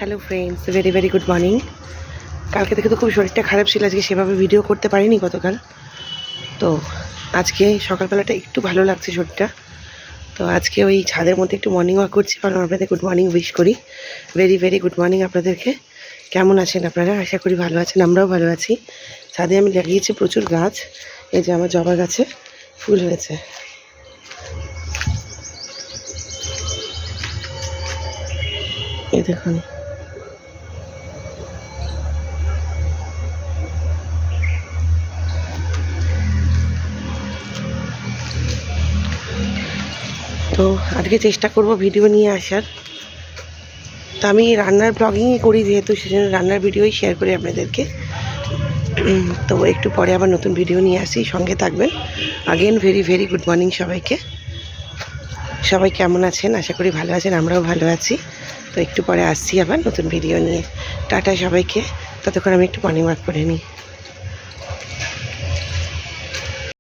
Hello friends, very very good morning. কালকে থেকে তো খুব শরীরটা খারাপ ছিল, আজকে সেভাবে ভিডিও করতে পারিনি গতকাল। তো আজকে সকালবেলাটা একটু ভালো লাগছে শরীরটা। তো আজকে ওই ছাদের মধ্যে একটু মর্নিং ওয়াক করছি, কারণ আপনাদের গুড মর্নিং উইশ করি। ভেরি ভেরি গুড মর্নিং আপনাদেরকে। কেমন আছেন আপনারা? আশা করি ভালো আছেন, আমরাও ভালো আছি। ছাদে আমি লাগিয়েছি প্রচুর গাছ। এই যে আমার জবা গাছে ফুল হয়েছে। এই দেখুন, তো আজকে চেষ্টা করব ভিডিও নিয়ে আসার। তো আমি রান্নার ব্লগিংই করি যেহেতু, সেজন্য রান্নার ভিডিওই শেয়ার করি আপনাদেরকে। তো একটু পরে আবার নতুন ভিডিও নিয়ে আসি, সঙ্গে থাকবেন। Again very very good morning সবাইকে। সবাই কেমন আছেন? আশা করি ভালো আছেন, আমরাও ভালো আছি। তো একটু পরে আসছি আবার নতুন ভিডিও নিয়ে। টাটা সবাইকে। ততক্ষণ আমি একটু মর্নিং ওয়াক করে নিই।